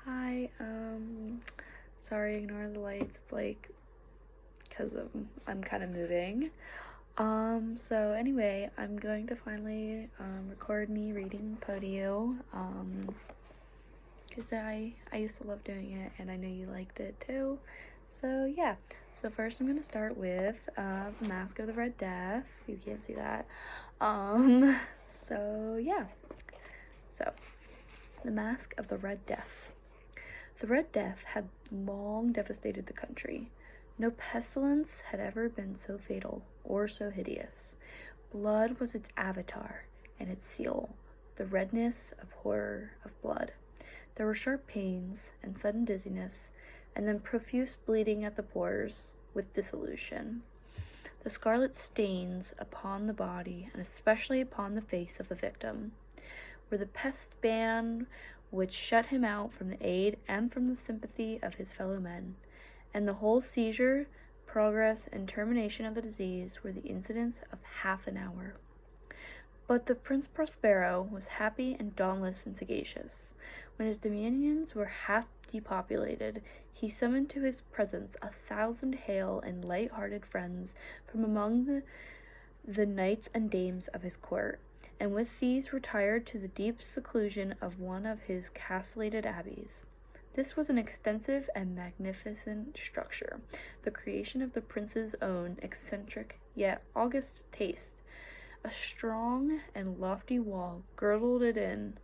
Hi, sorry, ignore the lights. It's like, because I'm kind of moving. So anyway, I'm going to finally, record me reading Podio, because I used to love doing it, and I know you liked it too. So yeah, so first I'm going to start with, the Masque of the Red Death. You can't see that. So yeah. So, the Masque of the Red Death. The Red Death had long devastated the country. No pestilence had ever been so fatal or so hideous. Blood was its avatar and its seal, the redness of horror of blood. There were sharp pains and sudden dizziness, and then profuse bleeding at the pores with dissolution. The scarlet stains upon the body, and especially upon the face of the victim, were the pest ban which shut him out from the aid and from the sympathy of his fellow men, and the whole seizure, progress, and termination of the disease were the incidents of half an hour. But the Prince Prospero was happy and dauntless and sagacious. When his dominions were half depopulated, he summoned to his presence 1,000 hale and light-hearted friends from among the knights and dames of his court, and with these retired to the deep seclusion of one of his castellated abbeys. This was an extensive and magnificent structure, the creation of the prince's own eccentric yet august taste. A strong and lofty wall girdled it in.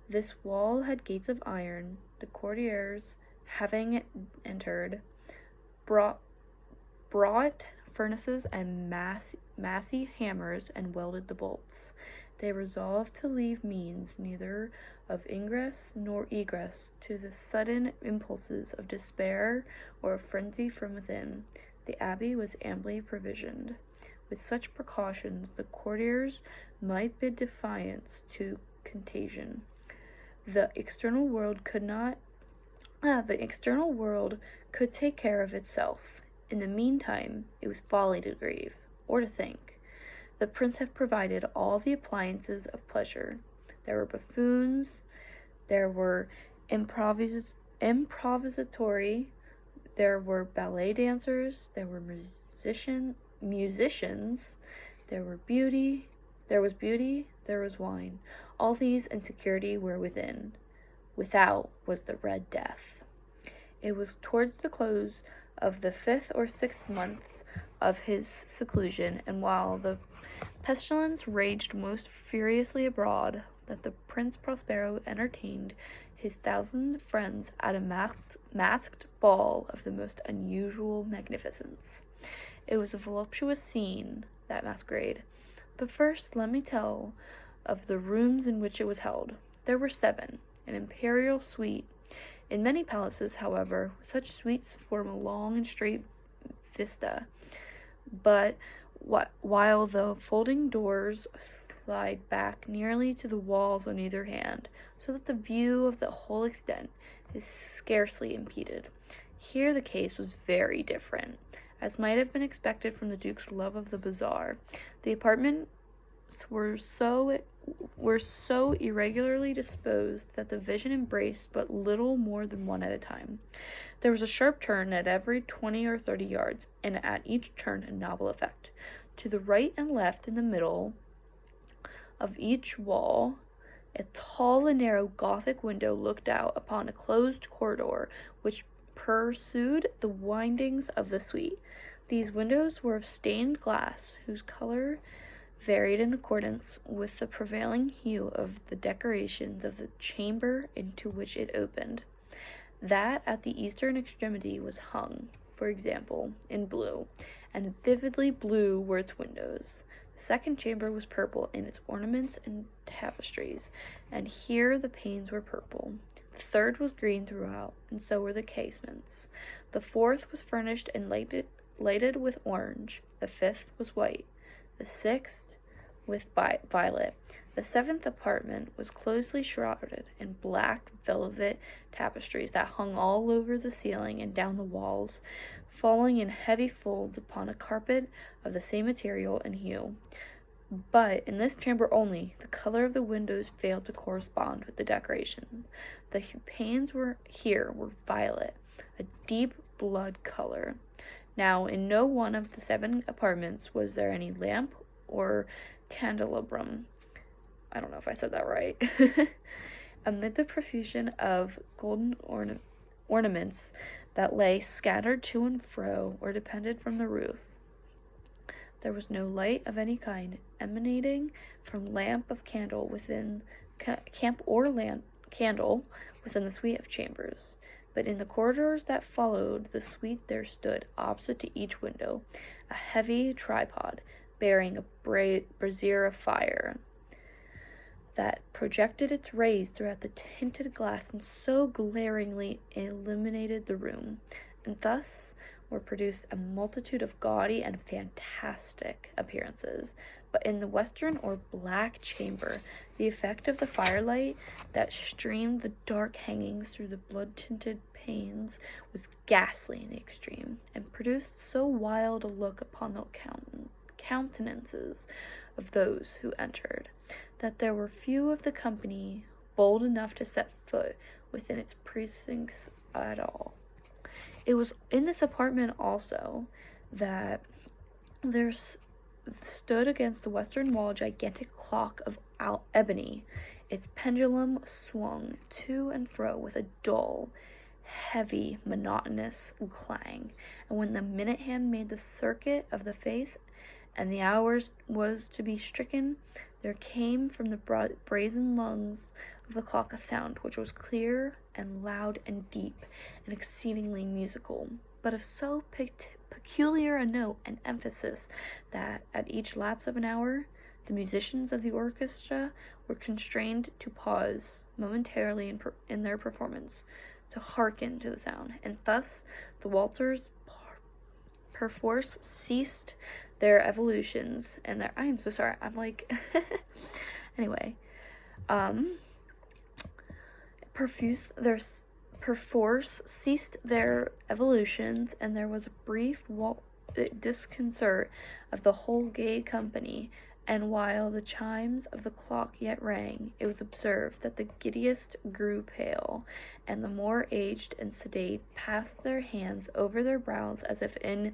This wall had gates of iron. The courtiers, having entered, brought furnaces and massy hammers and welded the bolts. They resolved to leave means neither of ingress nor egress to the sudden impulses of despair or of frenzy from within. The abbey was amply provisioned. With such precautions, the courtiers might bid defiance to contagion. The external world could take care of itself. In the meantime, it was folly to grieve, or to think. The prince had provided all the appliances of pleasure. There were buffoons, there were improvisatory, there were ballet dancers, there were musicians, there was beauty, there was wine. All these and security were within. Without was the Red Death. It was towards the close of the 5th or 6th month of his seclusion, and while the pestilence raged most furiously abroad, that the Prince Prospero entertained his 1,000 friends at a masked ball of the most unusual magnificence. It was a voluptuous scene, that masquerade. But first let me tell of the rooms in which it was held. There were 7, an imperial suite. In many palaces, however, such suites form a long and straight vista, but while the folding doors slide back nearly to the walls on either hand, so that the view of the whole extent is scarcely impeded. Here the case was very different. As might have been expected from the Duke's love of the bazaar, the apartments were so irregularly disposed that the vision embraced but little more than one at a time. There was a sharp turn at every 20 or 30 yards, and at each turn a novel effect. To the right and left, in the middle of each wall, a tall and narrow Gothic window looked out upon a closed corridor which pursued the windings of the suite. These windows were of stained glass, whose color varied in accordance with the prevailing hue of the decorations of the chamber into which it opened. That at the eastern extremity was hung, for example, in blue, and vividly blue were its windows. The second chamber was purple in its ornaments and tapestries, and here the panes were purple. The third was green throughout, and so were the casements. The fourth was furnished and lighted with orange. The fifth was white. The 6th with violet. The 7th apartment was closely shrouded in black velvet tapestries that hung all over the ceiling and down the walls, falling in heavy folds upon a carpet of the same material and hue. But in this chamber only, the color of the windows failed to correspond with the decoration. The panes were violet, a deep blood color. Now, in no one of the 7 apartments was there any lamp or candelabrum. I don't know if I said that right. Amid the profusion of golden ornaments that lay scattered to and fro or depended from the roof, there was no light of any kind emanating from lamp of candle within candle within the suite of chambers. But in the corridors that followed the suite there stood, opposite to each window, a heavy tripod bearing a brazier of fire that projected its rays throughout the tinted glass and so glaringly illuminated the room, and thus were produced a multitude of gaudy and fantastic appearances. But in the western or black chamber, the effect of the firelight that streamed the dark hangings through the blood-tinted panes was ghastly in the extreme, and produced so wild a look upon the countenances of those who entered, that there were few of the company bold enough to set foot within its precincts at all. It was in this apartment also that there stood against the western wall a gigantic clock of ebony. Its pendulum swung to and fro with a dull, heavy, monotonous clang, and when the minute hand made the circuit of the face and the hours was to be stricken, there came from the brazen lungs of the clock a sound which was clear and loud and deep and exceedingly musical, but of so peculiar a note and emphasis that at each lapse of an hour the musicians of the orchestra were constrained to pause momentarily in their performance to hearken to the sound, and thus the waltzers perforce ceased their evolutions and their— I am so sorry, I'm like anyway, perforce ceased their evolutions, and there was a brief disconcert of the whole gay company, and while the chimes of the clock yet rang, it was observed that the giddiest grew pale, and the more aged and sedate passed their hands over their brows as if in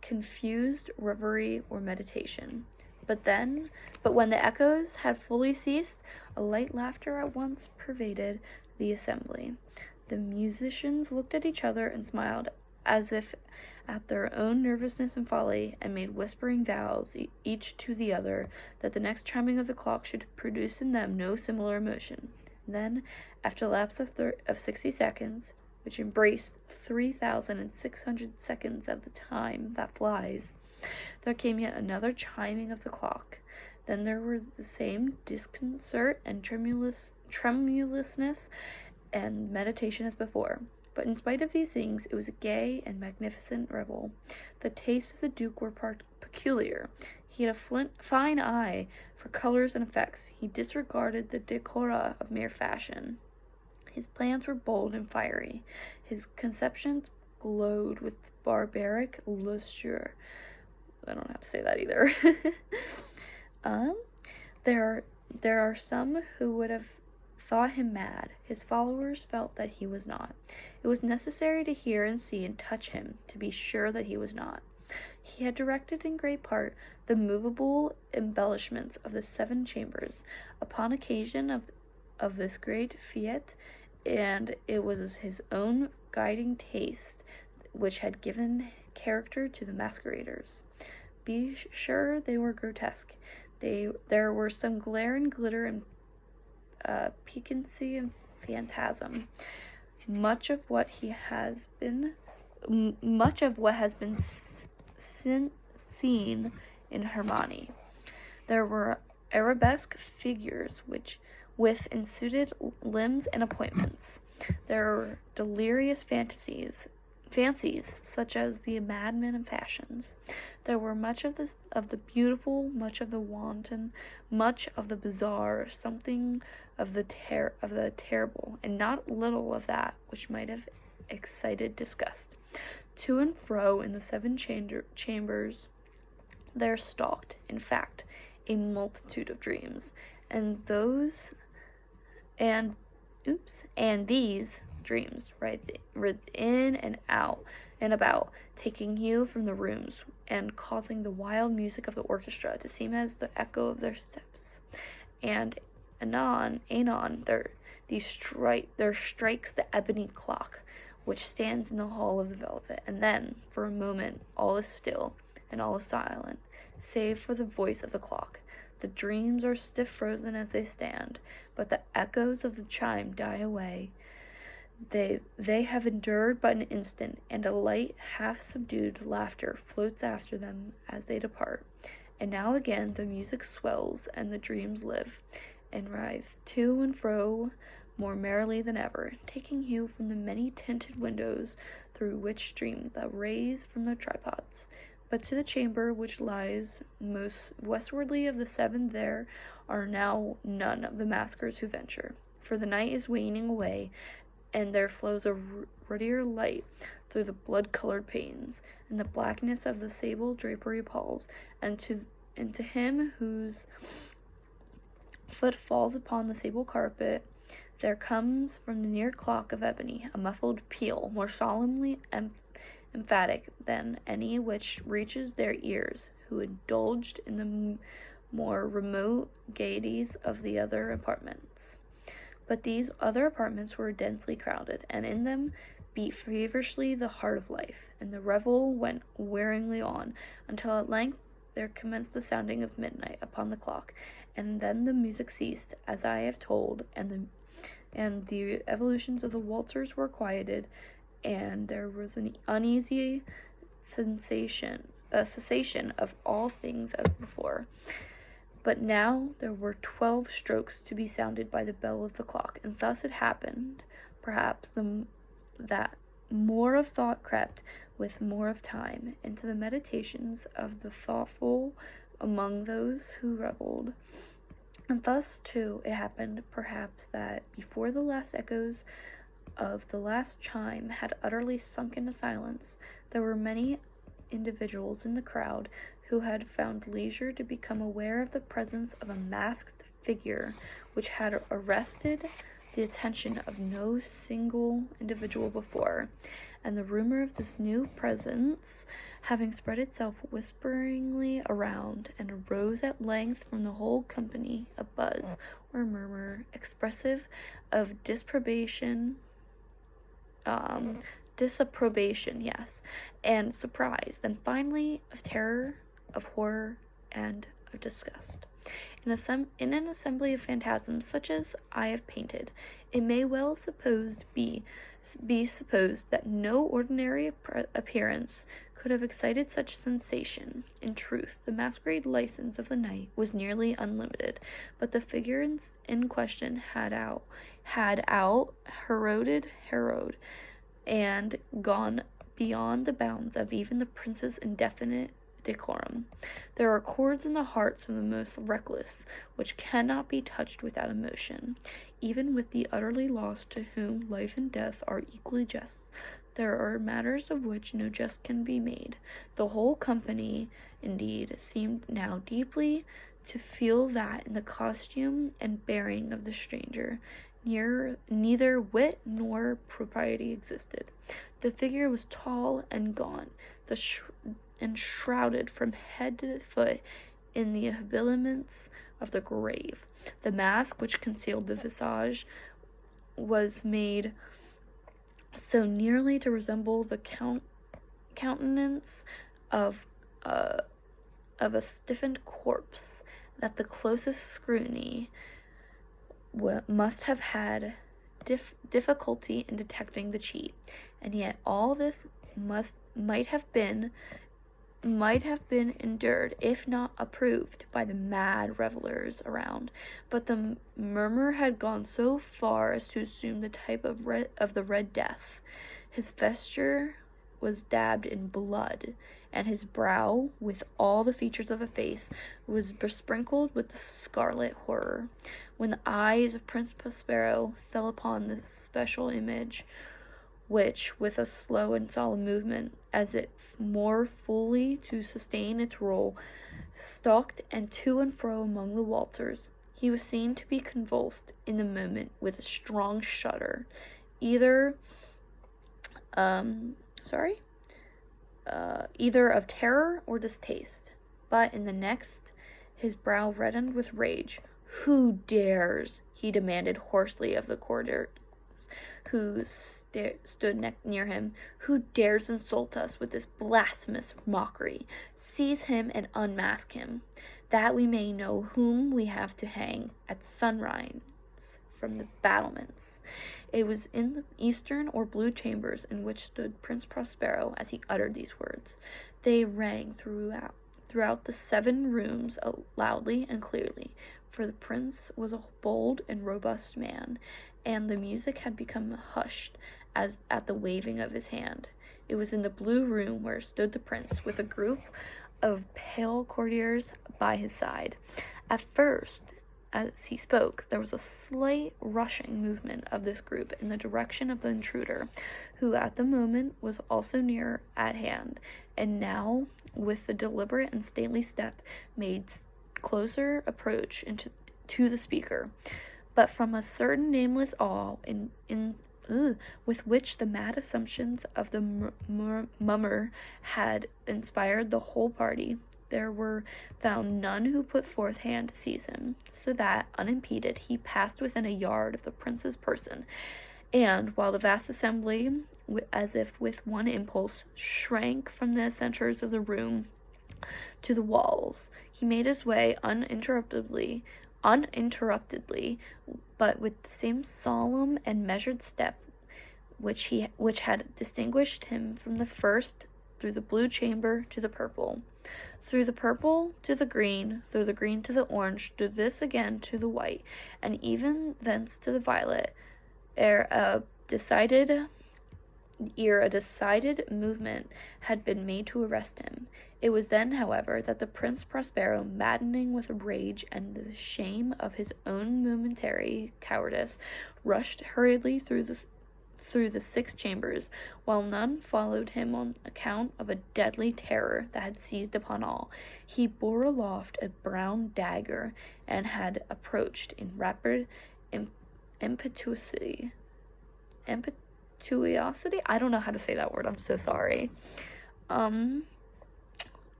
confused reverie or meditation. But when the echoes had fully ceased, a light laughter at once pervaded the assembly. The musicians looked at each other and smiled as if at their own nervousness and folly, and made whispering vows, each to the other, that the next chiming of the clock should produce in them no similar emotion. Then, after a lapse of 60 seconds, which embraced 3,600 seconds of the time that flies, there came yet another chiming of the clock. Then there were the same disconcert and tremulousness and meditation as before. But in spite of these things, it was a gay and magnificent revel. The tastes of the Duke were peculiar. He had a fine eye for colors and effects. He disregarded the decora of mere fashion. His plans were bold and fiery. His conceptions glowed with barbaric lustre. I don't know how to say that either. There are some who would have thought him mad. His followers felt that he was not. It was necessary to hear and see and touch him to be sure that he was not. He had directed in great part the movable embellishments of the 7 chambers upon occasion of this great fete, and it was his own guiding taste which had given character to the masqueraders. Be sure they were grotesque. There were some glare and glitter and piquancy and phantasm. Much of what has been seen in Hermione. There were arabesque figures with insuited limbs and appointments. There were delirious fancies such as the madmen of fashions. There were much of the beautiful, much of the wanton, much of the bizarre, something of the terrible, and not little of that which might have excited disgust. To and fro in the 7 chambers there stalked, in fact, a multitude of dreams, and And these dreams, right, in and out and about, taking you from the rooms and causing the wild music of the orchestra to seem as the echo of their steps. And anon, there strikes the ebony clock, which stands in the hall of the velvet, and then, for a moment, all is still, and all is silent, save for the voice of the clock. The dreams are stiff frozen as they stand, but the echoes of the chime die away. They have endured but an instant, and a light, half-subdued laughter floats after them as they depart. And now again the music swells, and the dreams live, and writhe to and fro more merrily than ever, taking you from the many-tinted windows through which stream the rays from the tripods. But to the chamber which lies most westwardly of the seven there are now none of the maskers who venture, for the night is waning away, and there flows a ruddier light through the blood-colored panes, and the blackness of the sable drapery palls, and to him whose foot falls upon the sable carpet, there comes from the near clock of ebony a muffled peal, more solemnly emphatic than any which reaches their ears, who indulged in the more remote gaieties of the other apartments. But these other apartments were densely crowded, and in them beat feverishly the heart of life, and the revel went wearingly on, until at length there commenced the sounding of midnight upon the clock, and then the music ceased, as I have told, and the evolutions of the waltzers were quieted, and there was an uneasy cessation of all things as before. But now there were 12 strokes to be sounded by the bell of the clock, and thus it happened, perhaps, that more of thought crept with more of time into the meditations of the thoughtful among those who revelled. And thus, too, it happened, perhaps, that before the last echoes of the last chime had utterly sunk into silence, there were many individuals in the crowd who had found leisure to become aware of the presence of a masked figure which had arrested the attention of no single individual before, and the rumor of this new presence having spread itself whisperingly around, and arose at length from the whole company, a buzz or murmur expressive of disapprobation, yes, and surprise, then finally of terror, of horror, and of disgust. In an assembly of phantasms such as I have painted, it may well be supposed that no ordinary appearance could have excited such sensation. In truth, the masquerade license of the night was nearly unlimited, but the figure in question had Herod, and gone beyond the bounds of even the prince's indefinite decorum. There are chords in the hearts of the most reckless which cannot be touched without emotion, even with the utterly lost, to whom life and death are equally just. There are matters of which no jest can be made. The whole company, indeed, seemed now deeply to feel that in the costume and bearing of the stranger neither wit nor propriety existed. The figure was tall and gaunt, and shrouded from head to foot in the habiliments of the grave. The mask which concealed the visage was made so nearly to resemble the countenance of a stiffened corpse that the closest scrutiny must have had difficulty in detecting the cheat, and yet all this might have been endured, if not approved, by the mad revelers around. But the murmur had gone so far as to assume the type of the Red Death. His vesture was dabbed in blood, and his brow, with all the features of a face, was besprinkled with the scarlet horror. When the eyes of Prince Prospero fell upon this special image, which, with a slow and solemn movement, as if more fully to sustain its role, stalked and to and fro among the waltzers, He was seen to be convulsed in the moment with a strong shudder, um, sorry, either of terror or distaste. But in the next, his brow reddened with rage. "Who dares?" he demanded hoarsely of the courtiers who stood near him. "Who dares insult us with this blasphemous mockery? Seize him and unmask him, that we may know whom we have to hang at sunrise from the battlements." It was in the eastern or blue chambers in which stood Prince Prospero as he uttered these words. They rang throughout the 7 rooms loudly and clearly, for the prince was a bold and robust man, and the music had become hushed as at the waving of his hand. It was in the blue room where stood the prince, with a group of pale courtiers by his side. At first, as he spoke, there was a slight rushing movement of this group in the direction of the intruder, who at the moment was also near at hand, and now, with the deliberate and stately step, made closer approach to the speaker. But from a certain nameless awe with which the mad assumptions of the mummer had inspired the whole party, there were found none who put forth hand to seize him, so that, unimpeded, he passed within a yard of the prince's person, and, while the vast assembly, as if with one impulse, shrank from the centers of the room to the walls, he made his way uninterruptedly, but with the same solemn and measured step which had distinguished him from the first, through the blue chamber to the purple, through the purple to the green, through the green to the orange, through this again to the white, and even thence to the violet, ere a decided movement had been made to arrest him. It was then, however, that the Prince Prospero, maddening with rage and the shame of his own momentary cowardice, rushed hurriedly through the 6 chambers, while none followed him on account of a deadly terror that had seized upon all. He bore aloft a brown dagger, and had approached in rapid impetuosity. I don't know how to say that word. I'm so sorry.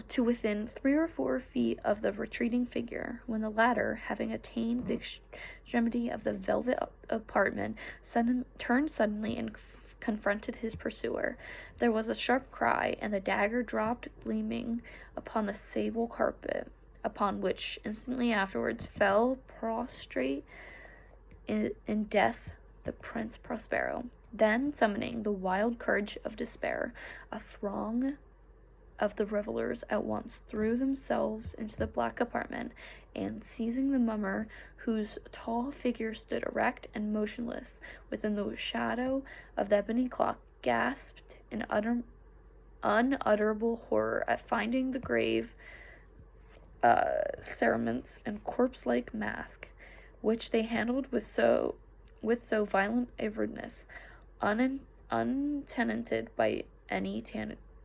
To within 3 or 4 feet of the retreating figure, when the latter, having attained the extremity of the velvet apartment, turned suddenly and confronted his pursuer. There was a sharp cry, and the dagger dropped gleaming upon the sable carpet, upon which instantly afterwards fell prostrate in death the Prince Prospero. Then, summoning the wild courage of despair, a throng of the revelers at once threw themselves into the black apartment, and, seizing the mummer, whose tall figure stood erect and motionless within the shadow of the ebony clock, gasped in unutterable horror at finding the grave cerements and corpse-like mask, which they handled with so violent a rudeness, untenanted by any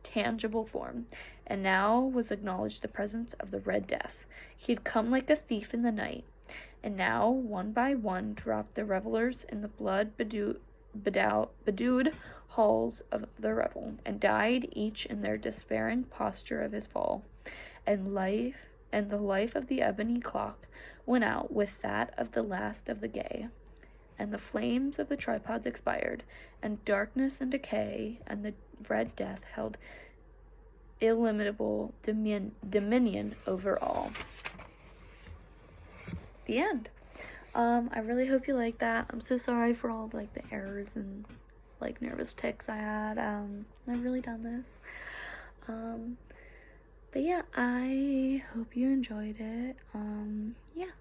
tangible form, and now was acknowledged the presence of the Red Death. He had come like a thief in the night, and now, one by one, dropped the revelers in the bedewed halls of the revel, and died each in their despairing posture of his fall, and the life of the ebony clock went out with that of the last of the gay, and the flames of the tripods expired, and darkness and decay and the Red Death held illimitable dominion over all. The end. I really hope you like that. I'm so sorry for all the errors and nervous tics I had. I've really done this. But yeah, I hope you enjoyed it. Yeah.